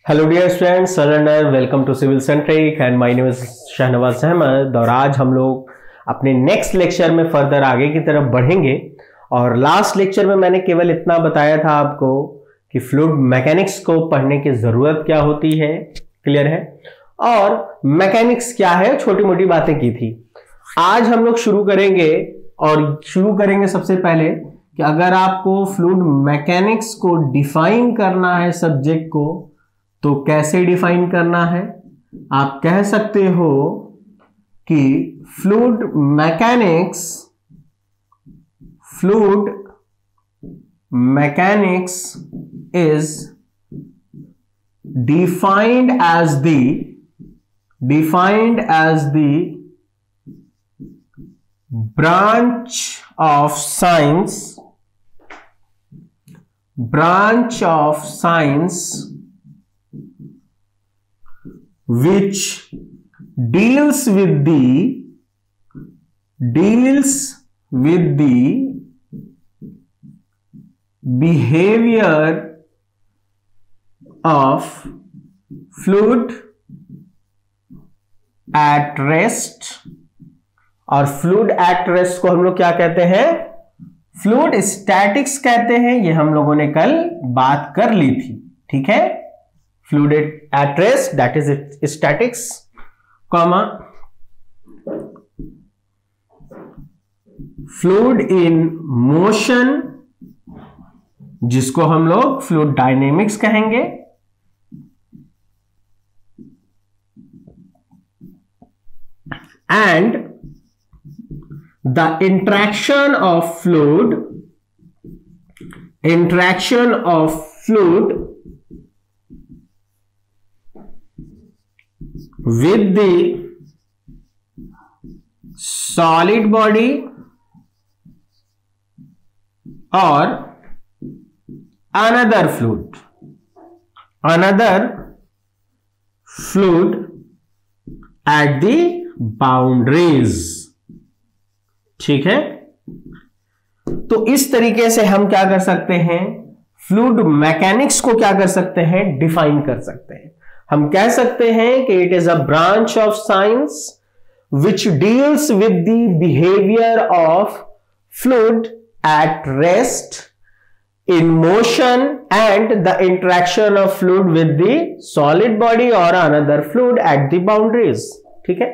Hello dear students, surrender welcome to Civil Centric and my name is Shahnawaz Ahmed. और आज हम लोग अपने नेक्स्ट लेक्चर में फर्दर आगे की तरफ बढ़ेंगे। और लास्ट लेक्चर में मैंने केवल इतना बताया था आपको कि फ्लूइड मैकेनिक्स को पढ़ने की जरूरत क्या होती है, क्लियर है, और मैकेनिक्स क्या है, छोटी मोटी बातें की थी। आज हम लोग शुरू करेंगे सबसे पहले कि अगर आपको फ्लूइड मैकेनिक्स को डिफाइन करना है सब्जेक्ट को, तो कैसे डिफाइन करना है। आप कह सकते हो कि fluid mechanics is defined as the branch of science which deals with the behavior of fluid at rest। और फ्लूइड एट रेस्ट को हम लोग क्या कहते हैं, फ्लूइड स्टैटिक्स कहते हैं। ये हम लोगों ने कल बात कर ली थी, ठीक है। Fluid at rest that is statics, comma fluid in motion जिसको हम लोग फ्लूइड डायनेमिक्स कहेंगे, and the interaction of fluid with the solid body or another fluid at the boundaries, ठीक है। तो इस तरीके से हम क्या कर सकते हैं, फ्लूइड मैकेनिक्स को क्या कर सकते हैं, डिफाइन कर सकते हैं। हम कह सकते हैं कि it is a branch of science which deals with the behaviour of fluid at rest, in motion and the interaction of fluid with the solid body और another fluid at the boundaries, ठीक है।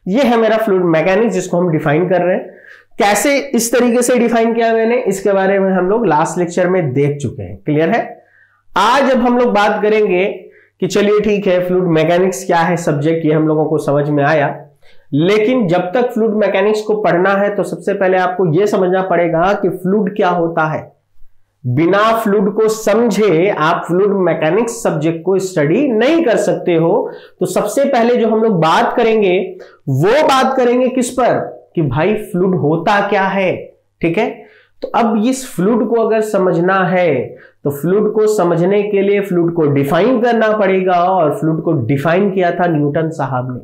ये है मेरा fluid mechanics जिसको हम define कर रहे हैं। कैसे इस तरीके से डिफाइन किया मैंने, इसके बारे में हम लोग लास्ट लेक्चर में देख चुके हैं, क्लियर है। आज अब हम लोग बात करेंगे कि चलिए ठीक है, फ्लूइड मैकेनिक्स क्या है सब्जेक्ट, ये हम लोगों को समझ में आया। लेकिन जब तक फ्लूइड मैकेनिक्स को पढ़ना है तो सबसे पहले आपको यह समझना पड़ेगा कि फ्लूइड क्या होता है। बिना फ्लूइड को समझे आप फ्लूइड मैकेनिक्स सब्जेक्ट को स्टडी नहीं कर सकते हो। तो सबसे पहले जो हम लोग बात करेंगे वो बात करेंगे किस पर, कि भाई फ्लूइड होता क्या है, ठीक है। तो अब इस फ्लूइड को अगर समझना है तो फ्लूइड को समझने के लिए फ्लूइड को डिफाइन करना पड़ेगा। और फ्लूइड को डिफाइन किया था न्यूटन साहब ने।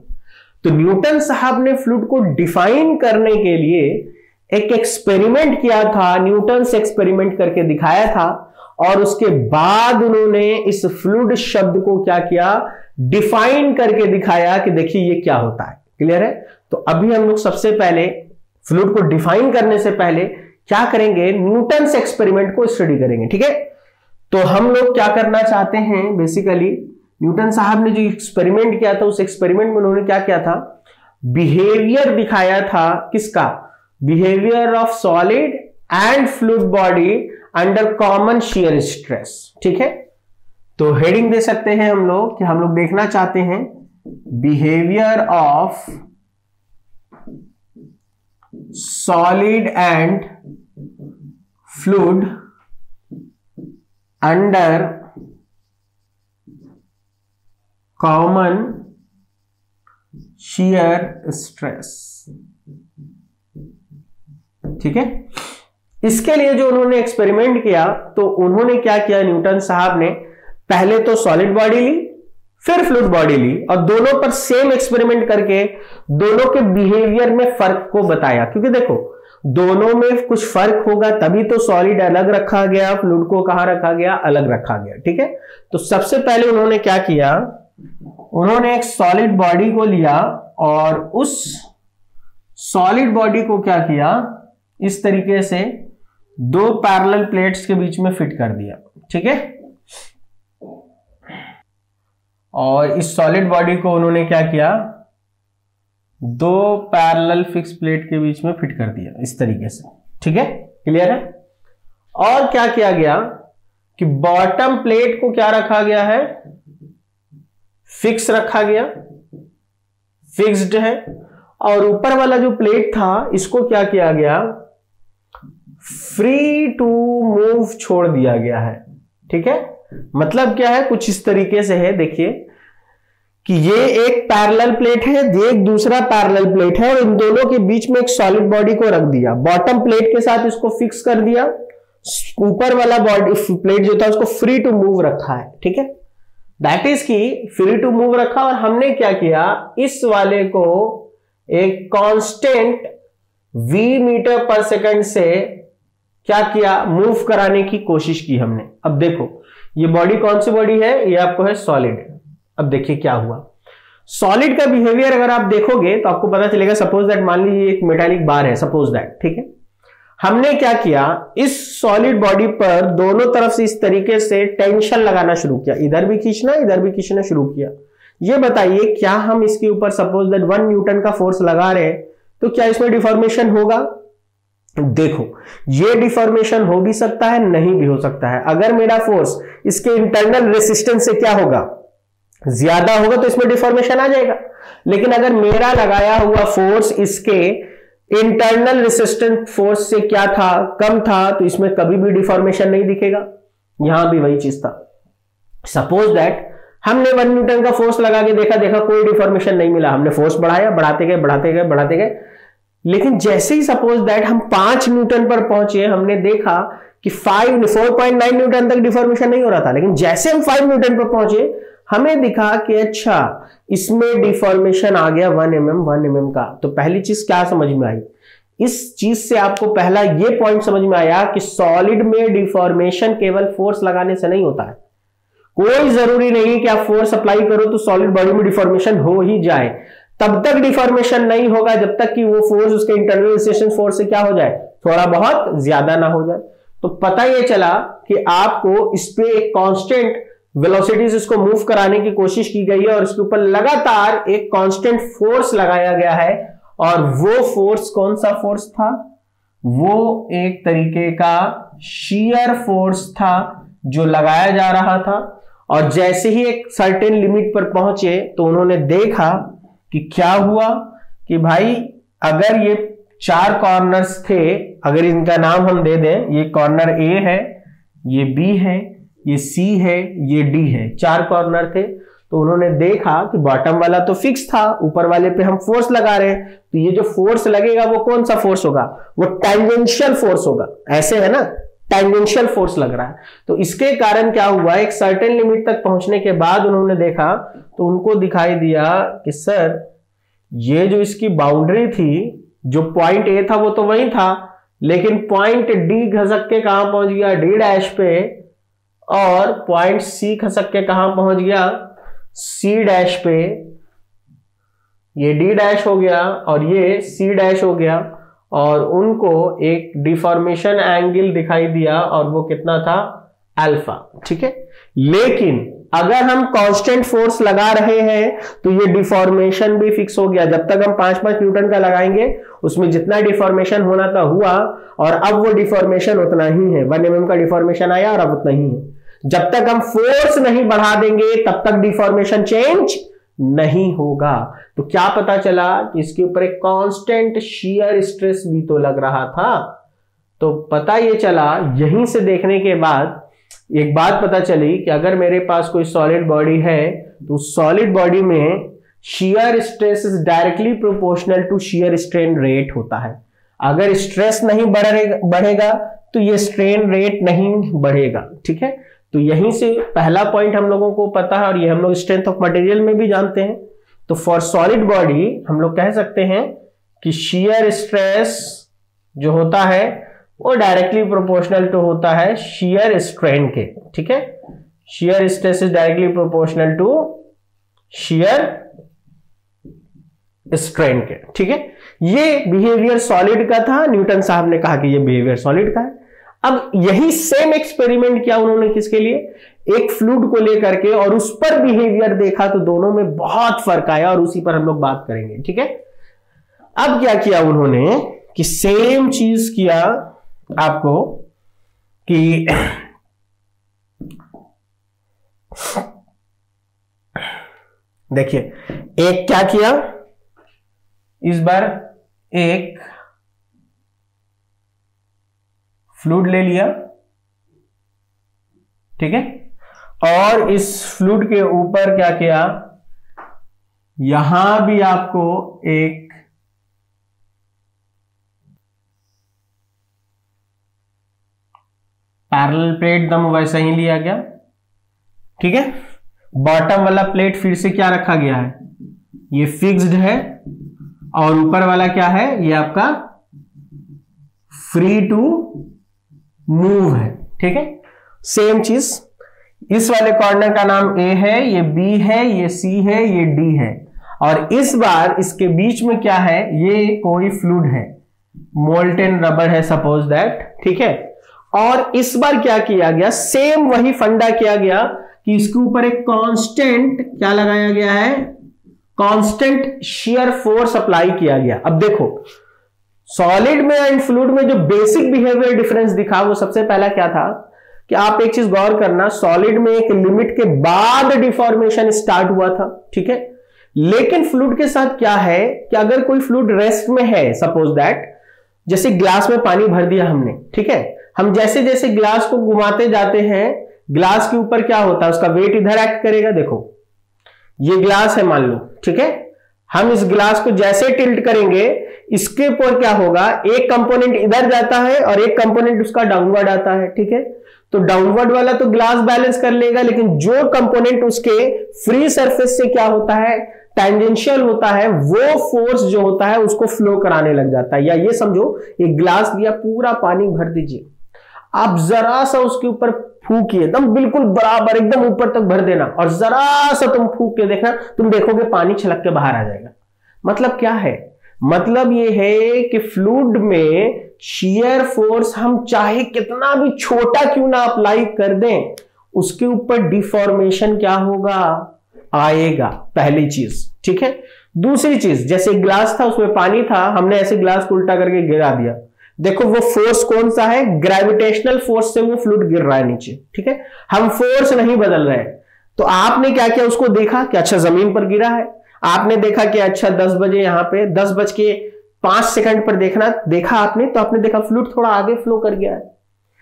तो न्यूटन साहब ने फ्लूइड को डिफाइन करने के लिए एक एक्सपेरिमेंट किया था, न्यूटन्स एक्सपेरिमेंट करके दिखाया था। और उसके बाद उन्होंने इस फ्लूइड शब्द को क्या किया, डिफाइन करके दिखाया कि देखिए ये क्या होता है, क्लियर है। तो अभी हम लोग सबसे पहले फ्लूइड को डिफाइन करने से पहले क्या करेंगे, न्यूटन्स एक्सपेरिमेंट को स्टडी करेंगे, ठीक है। तो हम लोग क्या करना चाहते हैं, बेसिकली न्यूटन साहब ने जो एक्सपेरिमेंट किया था, उस एक्सपेरिमेंट में उन्होंने क्या किया था, बिहेवियर दिखाया था, किसका, behaviour of solid and fluid body under common shear stress, ठीक है। तो हेडिंग दे सकते हैं हम लोग कि हम लोग देखना चाहते हैं behaviour of solid and fluid under common shear stress, ठीक है। इसके लिए जो उन्होंने एक्सपेरिमेंट किया, तो उन्होंने क्या किया, न्यूटन साहब ने पहले तो सॉलिड बॉडी ली, फिर फ्लूइड बॉडी ली, और दोनों पर सेम एक्सपेरिमेंट करके दोनों के बिहेवियर में फर्क को बताया। क्योंकि देखो दोनों में कुछ फर्क होगा, तभी तो सॉलिड अलग रखा गया, फ्लूइड को कहां रखा गया, अलग रखा गया। ठीक है, तो सबसे पहले उन्होंने क्या किया, उन्होंने एक सॉलिड बॉडी को लिया और उस सॉलिड बॉडी को क्या किया, इस तरीके से दो पैरेलल प्लेट्स के बीच में फिट कर दिया। ठीक है, और इस सॉलिड बॉडी को उन्होंने क्या किया, दो पैरेलल फिक्स प्लेट के बीच में फिट कर दिया इस तरीके से। ठीक है, क्लियर है। और क्या किया गया कि बॉटम प्लेट को क्या रखा गया है, फिक्स रखा गया, फिक्स्ड है, और ऊपर वाला जो प्लेट था इसको क्या किया गया, फ्री टू मूव छोड़ दिया गया है। ठीक है, मतलब क्या है, कुछ इस तरीके से है, देखिए कि ये एक पैरेलल प्लेट है, ये एक दूसरा पैरेलल प्लेट है, और इन दोनों के बीच में एक सॉलिड बॉडी को रख दिया, बॉटम प्लेट के साथ इसको फिक्स कर दिया, ऊपर वाला बॉडी प्लेट जो था उसको फ्री टू मूव रखा है। ठीक है, दैट इज की फ्री टू मूव रखा, और हमने क्या किया, इस वाले को एक कांस्टेंट v मीटर पर सेकंड से क्या किया, मूव कराने की कोशिश की हमने। अब देखो ये बॉडी कौन सी बॉडी है, ये आपको है सॉलिड। अब देखिए क्या हुआ, सॉलिड का बिहेवियर अगर आप देखोगे तो आपको पता चलेगा, सपोज दैट मान लीजिए एक मेटालिक बार है, सपोज दैट। ठीक है, हमने क्या किया, इस सॉलिड बॉडी पर दोनों तरफ से इस तरीके से टेंशन लगाना शुरू किया, इधर भी खींचना शुरू किया। ये बताइए क्या हम इसके ऊपर सपोज दैट 1 न्यूटन का फोर्स लगा रहे हैं तो क्या इसमें डिफॉर्मेशन होगा? देखो ये डिफॉर्मेशन हो भी सकता है, नहीं भी हो सकता है। अगर मेरा फोर्स इसके इंटरनल रेसिस्टेंस से क्या होगा, ज्यादा होगा तो इसमें डिफॉर्मेशन आ जाएगा। लेकिन अगर मेरा लगाया हुआ फोर्स इसके इंटरनल रेसिस्टेंट फोर्स से क्या था, कम था, तो इसमें कभी भी डिफॉर्मेशन नहीं दिखेगा। यहां भी वही चीज था। सपोज दैट हमने 1 न्यूटन का फोर्स लगा के देखा कोई डिफॉर्मेशन नहीं मिला, हमने फोर्स बढ़ाया, बढ़ाते गए, लेकिन जैसे ही सपोज दैट हम 5 न्यूटन पर पहुंचे, हमने देखा कि 4.9 न्यूटन तक डिफॉर्मेशन नहीं हो रहा था। लेकिन जैसे हम 5 न्यूटन पर पहुंचे, हमें दिखा कि अच्छा इसमें डिफॉर्मेशन आ गया 1 mm का। तो पहली चीज क्या समझ में आई, इस चीज से आपको पहला ये पॉइंट समझ में आया कि सॉलिड में डिफॉर्मेशन केवल फोर्स लगाने से नहीं होता है। कोई जरूरी नहीं कि आप फोर्स अप्लाई करो तो सॉलिड बॉडी में डिफॉर्मेशन हो ही जाए। तब तक डिफॉर्मेशन नहीं होगा जब तक कि वो फोर्स उसके इंटरनल रेजिस्टेंस फोर्स से क्या हो जाए, थोड़ा बहुत ज्यादा ना हो जाए। तो पता ये चला कि आपको इस पे एक कांस्टेंट वेलोसिटीज इसको मूव कराने की कोशिश की गई है और इसके ऊपर लगातार एक कांस्टेंट फोर्स लगाया गया है। और वो फोर्स कौन सा फोर्स था, वो एक तरीके का शियर फोर्स था जो लगाया जा रहा था। और जैसे ही एक सर्टेन लिमिट पर पहुंचे तो उन्होंने देखा कि क्या हुआ कि भाई अगर ये 4 कॉर्नर्स थे, अगर इनका नाम हम दे दें, ये कॉर्नर ए है, ये बी है, ये सी है, ये डी है, 4 कॉर्नर थे। तो उन्होंने देखा कि बॉटम वाला तो फिक्स था, ऊपर वाले पे हम फोर्स लगा रहे हैं, तो ये जो फोर्स लगेगा वो कौन सा फोर्स होगा, वो टेंजेंशियल फोर्स होगा। ऐसे है ना, टेंजेंशियल फोर्स लग रहा है। तो इसके कारण क्या हुआ, एक सर्टेन लिमिट तक पहुंचने के बाद उन्होंने देखा तो उनको दिखाई दिया कि सर ये जो इसकी बाउंड्री थी, जो पॉइंट ए था वो तो वही था, लेकिन पॉइंट डी खसक के कहां पहुंच गया, डी डैश पे, और पॉइंट सी खसक के कहां पहुंच गया, सी डैश पे। ये डी डैश हो गया और ये सी डैश हो गया, और उनको एक डिफॉर्मेशन एंगल दिखाई दिया और वो कितना था, अल्फा। ठीक है, लेकिन अगर हम कांस्टेंट फोर्स लगा रहे हैं तो ये डिफॉर्मेशन भी फिक्स हो गया। जब तक हम 5-5 न्यूटन का लगाएंगे उसमें जितना डिफॉर्मेशन होना था हुआ, और अब वो डिफॉर्मेशन उतना ही है, 1 mm का डिफॉर्मेशन आया और अब उतना ही है। जब तक हम फोर्स नहीं बढ़ा देंगे तब तक डिफॉर्मेशन चेंज नहीं होगा। तो क्या पता चला कि इसके ऊपर एक कांस्टेंट शियर स्ट्रेस भी तो लग रहा था। तो पता ये चला, यहीं से देखने के बाद एक बात पता चली कि अगर मेरे पास कोई सॉलिड बॉडी है तो सॉलिड बॉडी में shear stress is directly proportional to shear strain rate होता है। अगर स्ट्रेस नहीं बढ़ेगा तो ये स्ट्रेन रेट नहीं बढ़ेगा। ठीक है, तो यहीं से पहला पॉइंट हम लोगों को पता है, और ये हम लोग स्ट्रेंथ ऑफ मटेरियल में भी जानते हैं। तो फॉर सॉलिड बॉडी हम लोग कह सकते हैं कि शियर स्ट्रेस जो होता है वो डायरेक्टली प्रोपोर्शनल टू होता है शियर स्ट्रेन के, ठीक है। Shear stress is directly proportional to shear strain के, ठीक है। ये बिहेवियर सॉलिड का था, न्यूटन साहब ने कहा कि ये बिहेवियर सॉलिड का है। अब यही सेम एक्सपेरिमेंट किया उन्होंने किसके लिए, एक फ्लूइड को लेकर के, और उस पर बिहेवियर देखा तो दोनों में बहुत फर्क आया, और उसी पर हम लोग बात करेंगे, ठीक है। अब क्या किया उन्होंने कि सेम चीज किया आपको कि देखिए, एक क्या किया, इस बार एक फ्लूइड ले लिया, ठीक है, और इस फ्लूइड के ऊपर क्या किया, यहां भी आपको एक पैरेलल प्लेट एकदम वैसा ही लिया गया, ठीक है। बॉटम वाला प्लेट फिर से क्या रखा गया है, ये फिक्स्ड है, और ऊपर वाला क्या है, ये आपका फ्री टू मूव है, ठीक है। सेम चीज, इस वाले कॉर्नर का नाम ए है, ये बी है, ये सी है, ये डी है, और इस बार इसके बीच में क्या है, ये कोई फ्लूइड है, मोल्टेन रबर है सपोज दैट, ठीक है। और इस बार क्या किया गया, सेम वही फंडा किया गया कि इसके ऊपर एक कांस्टेंट क्या लगाया गया है, कांस्टेंट शियर फोर्स अप्लाई किया गया। अब देखो, सॉलिड में एंड फ्लूइड में जो बेसिक बिहेवियर डिफरेंस दिखा, वो सबसे पहला क्या था कि आप एक चीज गौर करना, सॉलिड में एक लिमिट के बाद डिफॉर्मेशन स्टार्ट हुआ था, ठीक है। लेकिन फ्लूइड के साथ क्या है कि अगर कोई फ्लूइड रेस्ट में है, सपोज दैट जैसे ग्लास में पानी भर दिया हमने, ठीक है, हम जैसे जैसे ग्लास को घुमाते जाते हैं, ग्लास के ऊपर क्या होता है, उसका वेट इधर एक्ट करेगा। देखो ये ग्लास है मान लो, ठीक है, हम इस ग्लास को जैसे टिल्ट करेंगे, इसके ऊपर क्या होगा, एक कंपोनेंट इधर जाता है और एक कंपोनेंट उसका डाउनवर्ड आता है, ठीक है। तो डाउनवर्ड वाला तो ग्लास बैलेंस कर लेगा, लेकिन जो कंपोनेंट उसके फ्री सरफेस से क्या होता है, टेंजेंशियल होता है, वो फोर्स जो होता है उसको फ्लो कराने लग जाता है। या ये समझो, एक ग्लास दिया, पूरा पानी भर दीजिए, आप जरा सा उसके ऊपर फूकिए, एकदम बिल्कुल बराबर एकदम ऊपर तक भर देना, और जरा सा तुम फूक के देखना, तुम देखोगे पानी छलक के बाहर आ जाएगा। मतलब क्या है, मतलब ये है कि फ्लूइड में शियर फोर्स हम चाहे कितना भी छोटा क्यों ना अप्लाई कर दें, उसके ऊपर डिफॉर्मेशन क्या होगा, आएगा, पहली चीज, ठीक है। दूसरी चीज, जैसे ग्लास था, उसमें पानी था, हमने ऐसे ग्लास को उल्टा करके गिरा दिया, देखो वो फोर्स कौन सा है, ग्रेविटेशनल फोर्स से वो फ्लूइड गिर रहा है नीचे, ठीक है। हम फोर्स नहीं बदल रहे हैं। तो आपने क्या किया, उसको देखा कि अच्छा जमीन पर गिरा है, आपने देखा कि अच्छा 10 बजे यहां पे 10:05 पर देखा आपने, तो आपने देखा फ्लूइड थोड़ा आगे फ्लो कर गया है।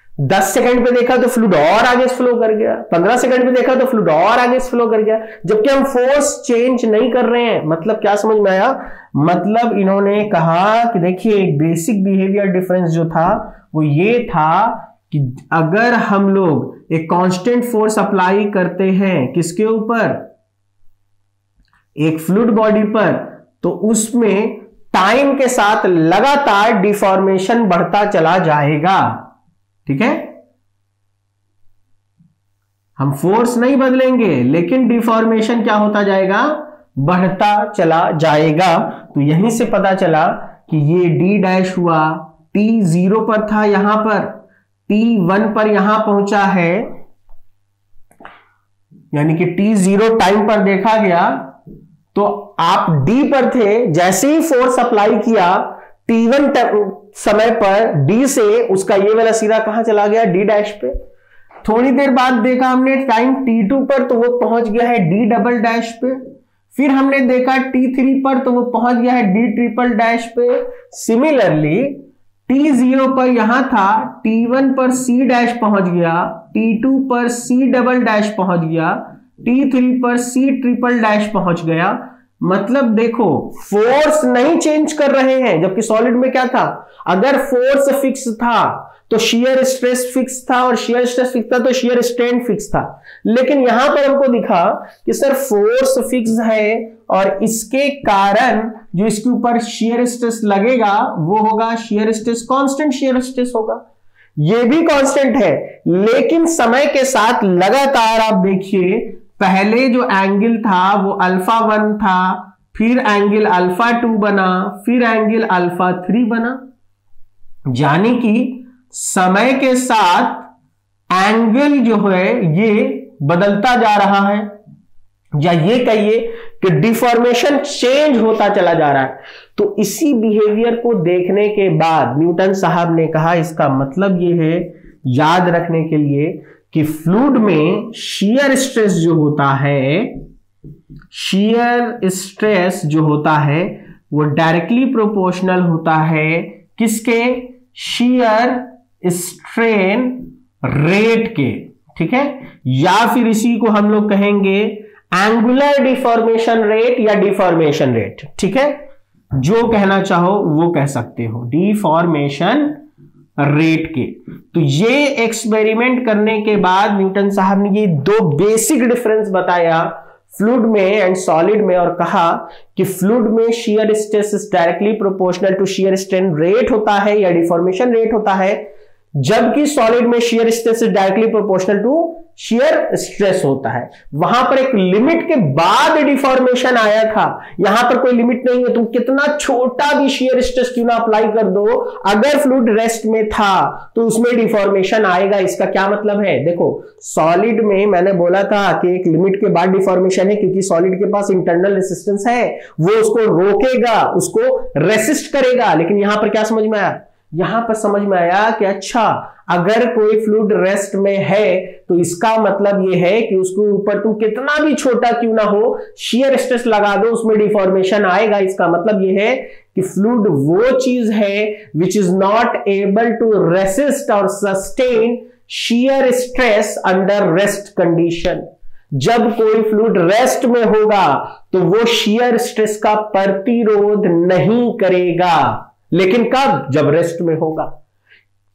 10 सेकंड पे देखा तो फ्लूइड और आगे फ्लो कर गया, 15 सेकंड पे देखा तो फ्लूइड और आगे फ्लो कर गया, जबकि हम फोर्स चेंज नहीं कर रहे हैं। मतलब क्या समझ में आया, मतलब इन्होंने कहा कि देखिए एक बेसिक बिहेवियर डिफरेंस जो था वो ये था कि अगर हम लोग एक कांस्टेंट फोर्स अप्लाई करते हैं किसके ऊपर, एक फ्लूइड बॉडी पर, तो उसमें टाइम के साथ लगातार डिफॉर्मेशन बढ़ता चला जाएगा, ठीक है। हम फोर्स नहीं बदलेंगे, लेकिन डिफॉर्मेशन क्या होता जाएगा, बढ़ता चला जाएगा। तो यहीं से पता चला कि ये डी डैश हुआ, टी 0 पर था, यहां पर टी 1 पर यहां पहुंचा है, यानी कि टी 0 टाइम पर देखा गया, तो आप डी पर थे, जैसे ही फोर्स अप्लाई किया T1 समय पर डी से उसका ये वाला सिरा कहां चला गया, डी डैश पे। थोड़ी देर बाद देखा हमने टाइम T2 पर, तो वो पहुंच गया है डी डबल डैश पे। फिर हमने देखा T3 पर, तो वो पहुंच गया है डी ट्रिपल डैश पे। सिमिलरली T0 पर यहां था, T1 पर C डैश पहुंच गया, T2 पर C डबल डैश पहुंच गया, T3 पर C ट्रिपल डैश पहुंच गया। मतलब देखो फोर्स नहीं चेंज कर रहे हैं, जबकि सॉलिड में क्या था, अगर फोर्स फिक्स था तो शियर स्ट्रेस फिक्स था, और शियर स्ट्रेस फिक्स था तो शियर स्ट्रेन फिक्स था। लेकिन यहां पर हमको दिखा कि सर फोर्स फिक्स है और इसके कारण जो इसके ऊपर शियर स्ट्रेस लगेगा वो होगा shear stress, constant shear stress होगा। ये भी कांस्टेंट है, लेकिन समय के साथ लगातार आप देखिए पहले जो एंगल था वो अल्फा 1 था, फिर एंगल अल्फा 2 बना, फिर एंगल अल्फा 3 बना। यानी कि समय के साथ एंगल जो है ये बदलता जा रहा है, या ये कहिए कि डिफॉर्मेशन चेंज होता चला जा रहा है। तो इसी बिहेवियर को देखने के बाद न्यूटन साहब ने कहा इसका मतलब ये है, याद रखने के लिए, कि फ्लूइड में शियर स्ट्रेस जो होता है, शियर स्ट्रेस जो होता है वो डायरेक्टली प्रोपोर्शनल होता है किसके? शियर स्ट्रेन रेट के, ठीक है। या फिर इसी को हम लोग कहेंगे एंगुलर डिफॉर्मेशन रेट या डिफॉर्मेशन रेट, ठीक है। जो कहना चाहो वो कह सकते हो, डिफॉर्मेशन रेट के। तो ये एक्सपेरिमेंट करने के बाद न्यूटन साहब ने ये दो बेसिक डिफरेंस बताया फ्लूइड में एंड सॉलिड में, और कहा कि फ्लूइड में shear stress is directly proportional to shear strain rate होता है या डिफॉर्मेशन रेट होता है, जबकि सॉलिड में shear stress is directly proportional to shear stress होता है। वहां पर एक लिमिट के बाद डिफॉर्मेशन आया था, यहां पर कोई लिमिट नहीं है, तुम कितना छोटा भी शियर स्ट्रेस क्यों ना अप्लाई कर दो, अगर फ्लूइड रेस्ट में था तो उसमें डिफॉर्मेशन आएगा। इसका क्या मतलब है? देखो सॉलिड में मैंने बोला था कि एक लिमिट के बाद डिफॉर्मेशन है, क्योंकि सॉलिड के पास इंटरनल रेसिस्टेंस है, वो उसको रोकेगा, उसको रेसिस्ट करेगा। लेकिन यहां पर क्या समझ में आया? यहां पर समझ में आया कि अच्छा, अगर कोई फ्लूइड रेस्ट में है तो इसका मतलब यह है कि उसके ऊपर तुम कितना भी छोटा क्यों ना हो शियर स्ट्रेस लगा दो, उसमें डिफॉर्मेशन आएगा। इसका मतलब यह है कि फ्लूइड वो चीज है which is not able to resist और sustain shear stress under rest condition. जब कोई फ्लूइड रेस्ट में होगा तो वो शियर स्ट्रेस का प्रतिरोध नहीं करेगा, लेकिन कब? जब रेस्ट में होगा।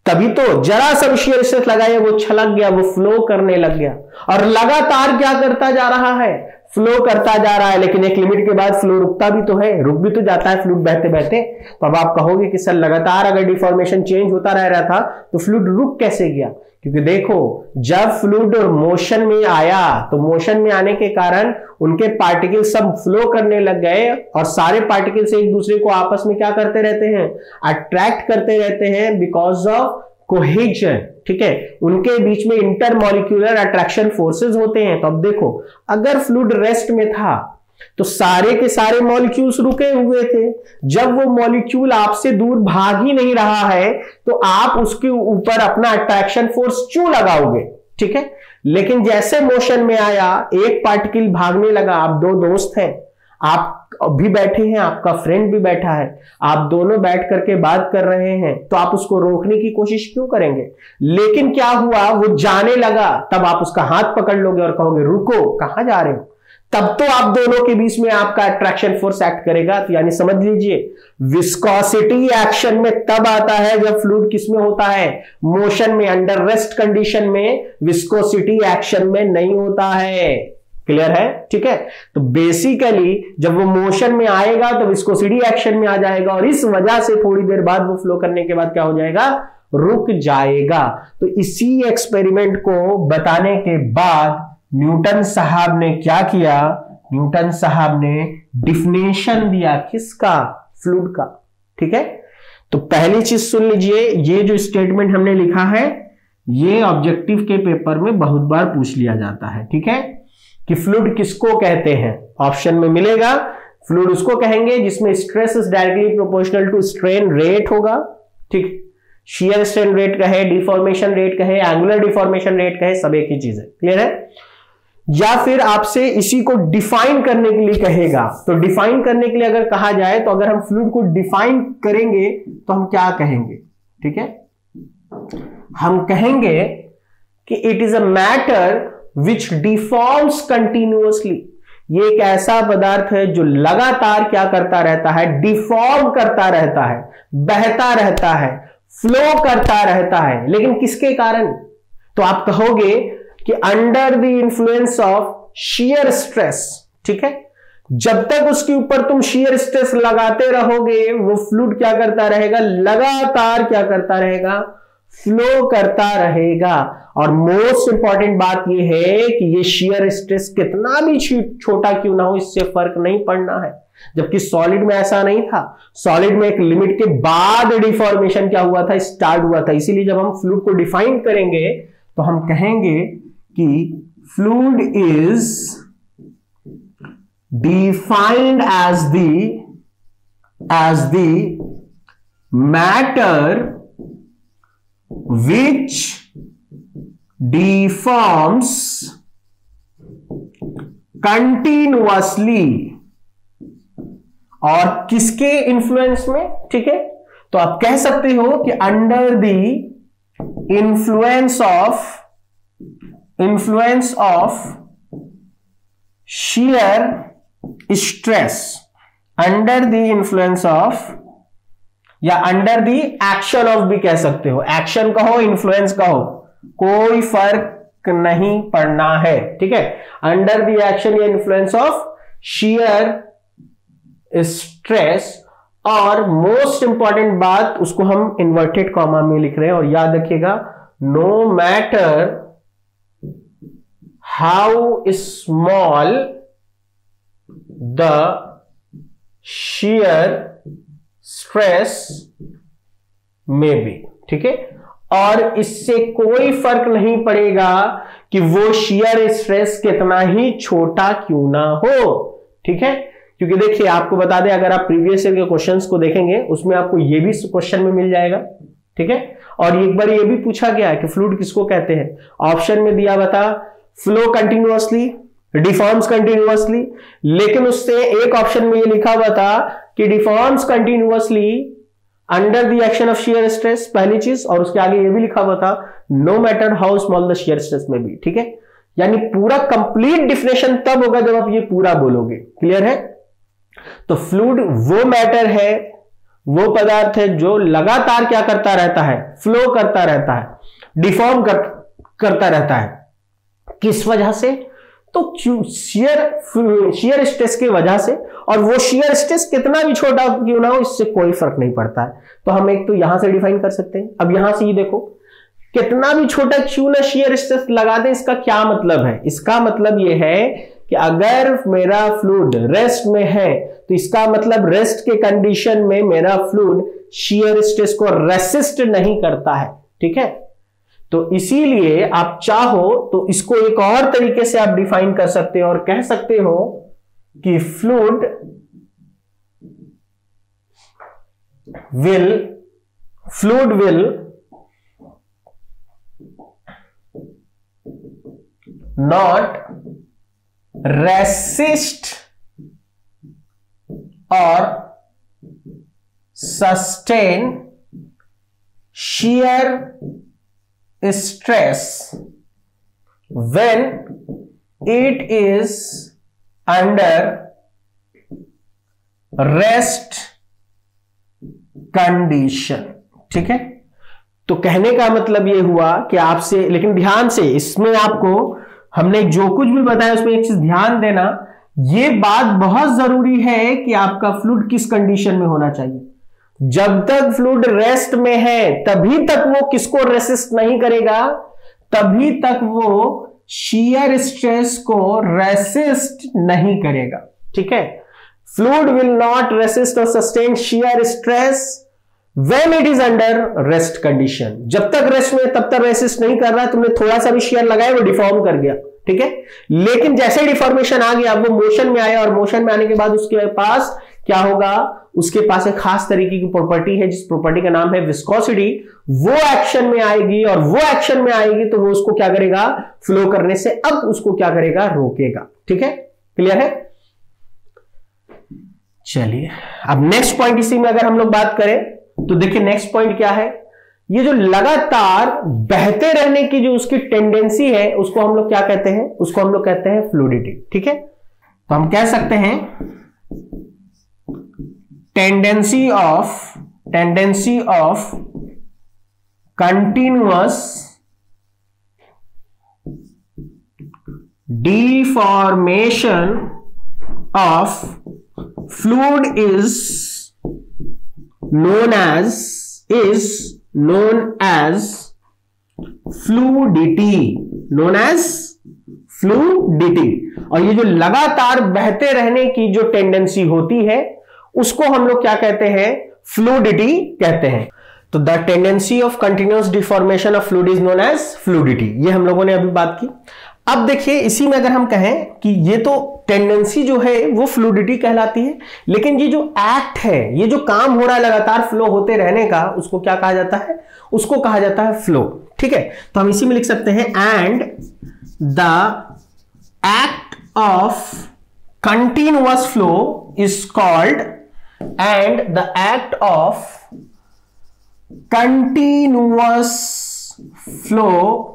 तभी तो जरा सा शियर स्ट्रेस लगाया वो छलक गया, वो फ्लो करने लग गया, और लगातार क्या करता जा रहा है? फ्लो करता जा रहा है। लेकिन एक लिमिट के बाद फ्लो रुकता भी तो है, रुक भी तो जाता है फ्लूइड बहते बहते। तो अब आप कहोगे कि सर लगातार अगर डिफॉर्मेशन चेंज होता रह रहा था तो फ्लूइड रुक कैसे गया? क्योंकि देखो जब फ्लूइड मोशन में आया तो मोशन में आने के कारण उनके पार्टिकल सब फ्लो करने लग गए, और सारे पार्टिकल्स एक दूसरे को आपस में क्या करते रहते हैं? अट्रैक्ट करते रहते हैं बिकॉज ऑफ कोहेजन, ठीक है। उनके बीच में इंटरमॉलिक्यूलर अट्रैक्शन फोर्सेस होते हैं। तो अब देखो अगर फ्लूइड रेस्ट में था तो सारे के सारे मॉलिक्यूल्स रुके हुए थे। जब वो मॉलिक्यूल आपसे दूर भाग ही नहीं रहा है तो आप उसके ऊपर अपना अट्रैक्शन फोर्स क्यों लगाओगे? ठीक है। लेकिन जैसे मोशन में आया, एक पार्टिकल भागने लगा, आप दो दोस्त हैं, आप भी बैठे हैं, आपका फ्रेंड भी बैठा है, आप दोनों बैठ करके बात कर रहे हैं, तो आप उसको रोकने की कोशिश क्यों करेंगे? लेकिन क्या हुआ, वो जाने लगा, तब आप उसका हाथ पकड़ लोगे और कहोगे रुको, कहां जा रहे हो? तब तो आप दोनों के बीच में आपका अट्रैक्शन फोर्स एक्ट करेगा। तो यानी समझ लीजिए विस्कोसिटी एक्शन में तब आता है जब फ्लूइड किसमें होता है? मोशन में। अंडर रेस्ट कंडीशन में विस्कोसिटी एक्शन में नहीं होता है। क्लियर है? ठीक है। तो बेसिकली जब वो मोशन में आएगा तो विस्कोसिटी एक्शन में आ जाएगा, और इस वजह से थोड़ी देर बाद वो फ्लो करने के बाद क्या हो जाएगा? रुक जाएगा। तो इसी एक्सपेरिमेंट को बताने के बाद न्यूटन साहब ने क्या किया? न्यूटन साहब ने डिफिनेशन दिया किसका? फ्लूइड का। ठीक है। तो पहली चीज सुन लीजिए, ये जो स्टेटमेंट हमने लिखा है ये ऑब्जेक्टिव के पेपर में बहुत बार पूछ लिया जाता है। ठीक है, कि फ्लूइड किसको कहते हैं? ऑप्शन में मिलेगा फ्लूइड उसको कहेंगे जिसमें stress is directly proportional to strain rate होगा। ठीक, शियर स्ट्रेन रेट कहे, डिफॉर्मेशन रेट कहे, एंगुलर डिफॉर्मेशन रेट कहे, सब एक ही चीज है। क्लियर है? या फिर आपसे इसी को डिफाइन करने के लिए कहेगा। तो डिफाइन करने के लिए अगर कहा जाए तो अगर हम फ्लूइड को डिफाइन करेंगे तो हम क्या कहेंगे? ठीक है, हम कहेंगे कि it is a matter which deforms continuously. ये एक ऐसा पदार्थ है जो लगातार क्या करता रहता है? डिफॉर्म करता रहता है, बहता रहता है, फ्लो करता रहता है, लेकिन किसके कारण? तो आप कहोगे कि under the influence of shear stress. ठीक है, जब तक उसके ऊपर तुम शियर स्ट्रेस लगाते रहोगे वो फ्लूइड क्या करता रहेगा? लगातार क्या करता रहेगा? फ्लो करता रहेगा। और मोस्ट इंपॉर्टेंट बात यह है कि ये शियर स्ट्रेस कितना भी छोटा क्यों ना हो, इससे फर्क नहीं पड़ना है। जबकि सॉलिड में ऐसा नहीं था। सॉलिड में एक लिमिट के बाद डिफॉर्मेशन क्या हुआ था? स्टार्ट हुआ था। इसीलिए जब हम फ्लूइड को डिफाइन करेंगे तो हम कहेंगे कि fluid is defined as the matter which deforms continuously। और किसके इन्फ्लुएंस में? ठीक है, तो आप कह सकते हो कि under the influence of shear stress, under the influence of, या अंडर दी एक्शन ऑफ भी कह सकते हो। एक्शन कहो, इन्फ्लुएंस कहो, कोई फर्क नहीं पड़ना है। ठीक है, अंडर दी एक्शन या इन्फ्लुएंस ऑफ शियर स्ट्रेस। और मोस्ट इंपॉर्टेंट बात, उसको हम इन्वर्टेड कॉमा में लिख रहे हैं, और याद रखिएगा, no matter how small the shear stress में भी। ठीक है, और इससे कोई फर्क नहीं पड़ेगा कि वो शियर स्ट्रेस कितना ही छोटा क्यों ना हो। ठीक है, क्योंकि देखिए आपको बता दें, अगर आप प्रीवियस ईयर के क्वेश्चंस को देखेंगे उसमें आपको ये भी क्वेश्चन में मिल जाएगा। ठीक है, और एक बार ये भी पूछा गया है कि फ्लूइड किसको कहते हैं। ऑप्शन में दिया बता फ्लो कंटिन्यूअसली, डिफॉर्म्स कंटिन्यूअसली, लेकिन उससे एक ऑप्शन में ये लिखा हुआ था कि deforms continuously under the action of shear stress, पहली चीज, और उसके आगे ये भी लिखा हुआ था no matter how small the shear stress में भी। ठीक है, यानी पूरा कंप्लीट डिफिनेशन तब होगा जब आप ये पूरा बोलोगे। क्लियर है? तो फ्लूइड वो मैटर है, वो पदार्थ है जो लगातार क्या करता रहता है? फ्लो करता रहता है, डिफॉर्म करता रहता है। किस वजह से? तो शियर स्ट्रेस की वजह से, और वो शियर स्ट्रेस कितना भी छोटा क्यों ना हो, इससे कोई फर्क नहीं पड़ता है। तो हम एक तो यहां से डिफाइन कर सकते हैं। अब यहां से ये देखो, कितना भी छोटा क्यों ना शियर स्ट्रेस लगा दे, इसका क्या मतलब है? इसका मतलब ये है कि अगर मेरा फ्लूइड रेस्ट में है तो इसका मतलब रेस्ट के कंडीशन में मेरा फ्लूइड शियर स्ट्रेस को रेसिस्ट नहीं करता है। ठीक है, तो इसीलिए आप चाहो तो इसको एक और तरीके से आप डिफाइन कर सकते हो और कह सकते हो कि फ्लूइड विल नॉट रेसिस्ट और sustain shear stress when it is under rest condition। ठीक है, तो कहने का मतलब यह हुआ कि आपसे, लेकिन ध्यान से इसमें आपको हमने जो कुछ भी बताया उसमें एक चीज ध्यान देना, यह बात बहुत जरूरी है कि आपका फ्लूइड किस कंडीशन में होना चाहिए। जब तक फ्लूइड रेस्ट में है तभी तक वो किसको रेसिस्ट नहीं करेगा, तभी तक वो शियर स्ट्रेस को रेसिस्ट नहीं करेगा। ठीक है, फ्लूइड विल नॉट रेसिस्ट और sustain shear stress when it is under rest condition. जब तक रेस्ट में तब तक रेसिस्ट नहीं कर रहा, तुमने थोड़ा सा भी शियर लगाया वो डिफॉर्म कर गया। ठीक है, लेकिन जैसे डिफॉर्मेशन आ गया वो मोशन में आया, और मोशन में आने के बाद उसके पास क्या होगा, उसके पास एक खास तरीके की प्रॉपर्टी है जिस प्रॉपर्टी का नाम है विस्कोसिटी। वो एक्शन में आएगी, और वो एक्शन में आएगी तो वो उसको क्या करेगा, फ्लो करने से अब उसको क्या करेगा, रोकेगा। ठीक है, क्लियर है? चलिए अब नेक्स्ट पॉइंट इसी में अगर हम लोग बात करें तो देखिए नेक्स्ट पॉइंट क्या है, ये जो लगातार बहते रहने की जो उसकी टेंडेंसी है उसको हम लोग क्या कहते हैं, उसको हम लोग कहते हैं फ्लूइडिटी। ठीक है, तो हम कह सकते हैं tendency of continuous deformation of fluid is known as fluidity, और ये जो लगातार बहते रहने की जो टेंडेंसी होती है उसको हम लोग क्या कहते हैं, फ्लूइडिटी कहते हैं। तो the tendency of continuous deformation of fluid is known as fluidity, ये हम लोगों ने अभी बात की। अब देखिए इसी में अगर हम कहें कि ये तो टेंडेंसी जो है वो फ्लूइडिटी कहलाती है, लेकिन ये जो एक्ट है, ये जो काम हो रहा है लगातार फ्लो होते रहने का, उसको क्या कहा जाता है, उसको कहा जाता है फ्लो। ठीक है, तो हम इसी में लिख सकते हैं and the act of continuous flow is called, and the act of continuous flow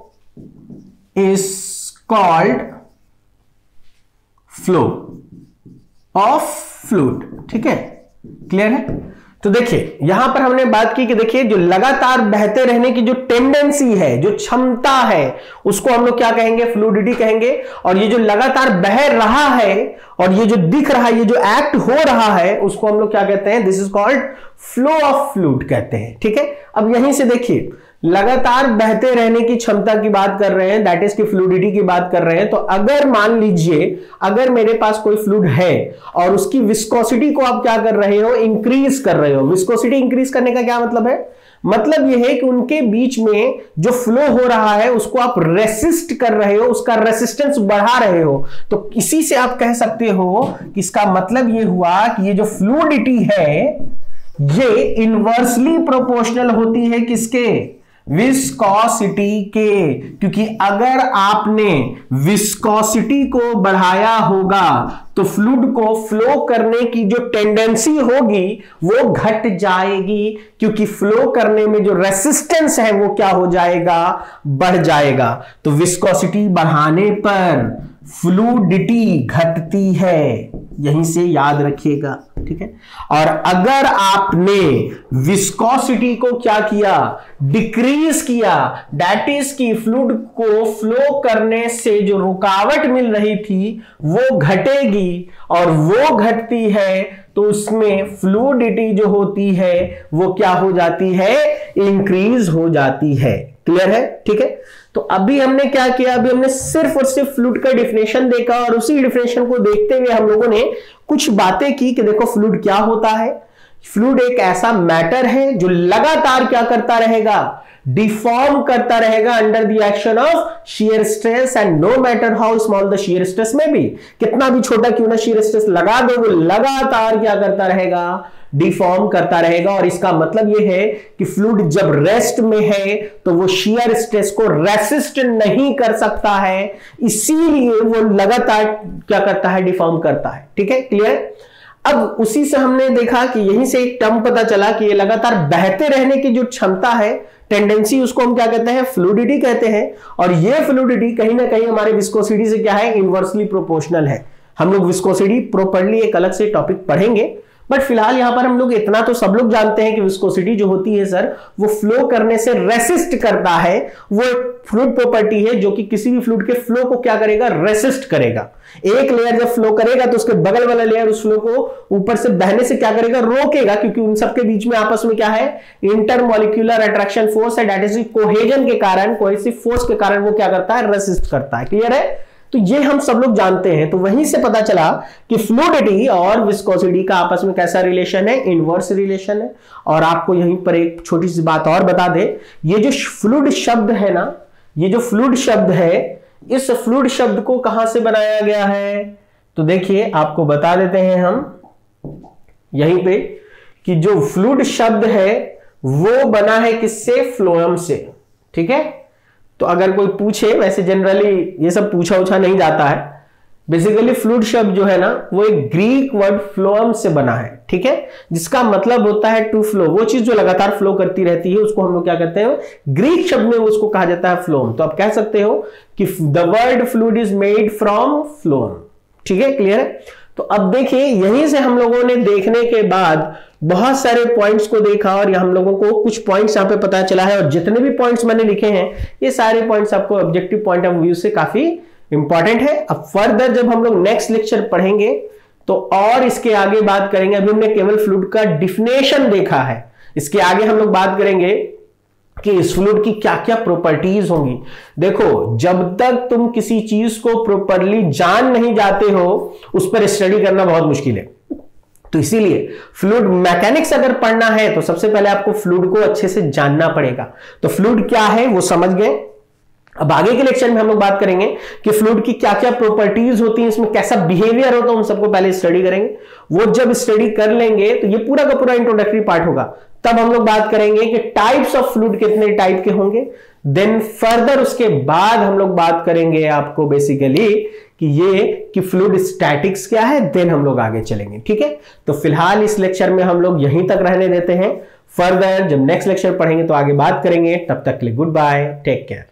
is called flow of fluid। ठीक है, क्लियर है। तो देखिए यहां पर हमने बात की कि देखिए जो लगातार बहते रहने की जो टेंडेंसी है, जो क्षमता है, उसको हम लोग क्या कहेंगे, फ्लूइडिटी कहेंगे। और ये जो लगातार बह रहा है और ये जो दिख रहा है, ये जो एक्ट हो रहा है, उसको हम लोग क्या कहते हैं, this is called flow of fluid कहते हैं। ठीक है, अब यहीं से देखिए लगातार बहते रहने की क्षमता की बात कर रहे हैं, दैट इज की फ्लूइडिटी की बात कर रहे हैं। तो अगर मान लीजिए अगर मेरे पास कोई फ्लूइड है और उसकी विस्कोसिटी को आप क्या कर रहे हो, इंक्रीज कर रहे हो। विस्कोसिटी इंक्रीज करने का क्या मतलब है, मतलब यह है कि उनके बीच में जो फ्लो हो रहा है उसको आप रेसिस्ट कर रहे हो, उसका रेसिस्टेंस बढ़ा रहे हो। तो इसी से आप कह सकते हो कि इसका मतलब यह हुआ कि ये जो फ्लूइडिटी है ये इनवर्सली प्रोपोर्शनल होती है किसके, विस्कोसिटी के। क्योंकि अगर आपने विस्कोसिटी को बढ़ाया होगा तो फ्लूइड को फ्लो करने की जो टेंडेंसी होगी वो घट जाएगी, क्योंकि फ्लो करने में जो रेसिस्टेंस है वो क्या हो जाएगा, बढ़ जाएगा। तो विस्कोसिटी बढ़ाने पर फ्लूइडिटी घटती है, यहीं से याद रखिएगा। ठीक है, और अगर आपने विस्कोसिटी को क्या किया, डिक्रीज किया, दैट इज की फ्लूइड को फ्लो करने से जो रुकावट मिल रही थी वो घटेगी, और वो घटती है तो उसमें फ्लूइडिटी जो होती है वो क्या हो जाती है, इंक्रीज हो जाती है। क्लियर है। ठीक है, तो अभी हमने क्या किया, अभी हमने सिर्फ और सिर्फ फ्लूइड का डिफिनेशन देखा, और उसी डिफिनेशन को देखते हुए हम लोगों ने कुछ बातें की कि देखो फ्लूइड क्या होता है। फ्लूइड एक ऐसा मैटर है जो लगातार क्या करता रहेगा, डिफॉर्म करता रहेगा under the action of shear stress, and no matter how small the shear stress में भी, कितना भी छोटा क्यों ना शियर स्ट्रेस लगा दो, वो लगातार क्या करता रहेगा, डिफॉर्म करता रहेगा। और इसका मतलब यह है कि फ्लूइड जब रेस्ट में है तो वो शियर स्ट्रेस को रेसिस्ट नहीं कर सकता है, इसीलिए वो लगातार क्या करता है, डिफॉर्म करता है। ठीक है, क्लियर। अब उसी से हमने देखा कि यहीं से एक टर्म पता चला कि ये लगातार बहते रहने की जो क्षमता है, टेंडेंसी, उसको हम क्या कहते हैं, फ्लूइडिटी कहते हैं। और ये फ्लूइडिटी कहीं ना कहीं हमारे विस्कोसिटी से क्या है, इनवर्सली प्रोपोर्शनल है। हम लोग विस्कोसिटी प्रॉपर्ली एक अलग से टॉपिक पढ़ेंगे, बट फिलहाल यहां पर हम लोग इतना तो सब लोग जानते हैं कि विस्कोसिटी जो होती है सर, वो फ्लो करने से रेसिस्ट करता है। वो एक फ्लूइड प्रॉपर्टी है जो कि किसी भी फ्लूइड के फ्लो को क्या करेगा, रेसिस्ट करेगा। एक लेयर जब फ्लो करेगा तो उसके बगल वाला लेयर उस फ्लो को ऊपर से बहने से क्या करेगा, रोकेगा, क्योंकि उन सबके बीच में आपस में क्या है, इंटरमॉलिक्यूलर अट्रैक्शन फोर्स है, दैट इज कोहेजन के कारण, कोहेसिव फोर्स के कारण वो क्या करता है, रेसिस्ट करता है। क्लियर है। तो ये हम सब लोग जानते हैं। तो वहीं से पता चला कि फ्लूइडिटी और विस्कोसिटी का आपस में कैसा रिलेशन है, इनवर्स रिलेशन है। और आपको यहीं पर एक छोटी सी बात और बता दे, ये जो फ्लूइड शब्द है ना, ये जो फ्लूइड शब्द है, इस फ्लूइड शब्द को कहां से बनाया गया है, तो देखिए आपको बता देते हैं हम यहीं पे कि जो फ्लूइड शब्द है वो बना है किससे, फ्लोएम से। ठीक है, तो अगर कोई पूछे, वैसे जनरली ये सब पूछा उछा नहीं जाता है, बेसिकली फ्लूइड शब्द जो है ना वो एक ग्रीक वर्ड फ्लोएम से बना है। ठीक है, जिसका मतलब होता है टू फ्लो, वो चीज जो लगातार फ्लो करती रहती है उसको हम लोग क्या कहते हैं, ग्रीक शब्द में उसको कहा जाता है फ्लोएम। तो आप कह सकते हो कि the word fluid is made from phloem. ठीक है, क्लियर है। तो अब देखिए यहीं से हम लोगों ने देखने के बाद बहुत सारे पॉइंट्स को देखा और हम लोगों को कुछ पॉइंट्स यहां पे पता चला है, और जितने भी पॉइंट्स मैंने लिखे हैं ये सारे पॉइंट्स आपको ऑब्जेक्टिव पॉइंट ऑफ व्यू से काफी इंपॉर्टेंट है। अब फर्दर जब हम लोग नेक्स्ट लेक्चर पढ़ेंगे तो और इसके आगे बात करेंगे। अभी हमने केवल फ्लूइड का डिफिनेशन देखा है, इसके आगे हम लोग बात करेंगे कि इस फ्लूइड की क्या क्या प्रॉपर्टीज होंगी। देखो जब तक तुम किसी चीज को प्रॉपरली जान नहीं जाते हो उस पर स्टडी करना बहुत मुश्किल है। तो इसीलिए फ्लूइड मैकेनिक्स अगर पढ़ना है तो सबसे पहले आपको फ्लूइड को अच्छे से जानना पड़ेगा। तो फ्लूइड क्या है वो समझ गए। अब आगे के लेक्चर में हम लोग बात करेंगे कि फ्लूइड की क्या क्या प्रॉपर्टीज होती हैं, इसमें कैसा बिहेवियर होता है, उन सबको पहले स्टडी करेंगे। वो जब स्टडी कर लेंगे तो ये पूरा का पूरा इंट्रोडक्टरी पार्ट होगा। तब हम लोग बात करेंगे कि टाइप्स ऑफ फ्लूइड कितने टाइप के होंगे। देन फर्दर उसके बाद हम लोग बात करेंगे आपको बेसिकली कि फ्लूइड स्टैटिक्स क्या है। देन हम लोग आगे चलेंगे, ठीक है। तो फिलहाल इस लेक्चर में हम लोग यहीं तक रहने देते हैं। फर्दर जब नेक्स्ट लेक्चर पढ़ेंगे तो आगे बात करेंगे। तब तक के लिए गुड बाय, टेक केयर।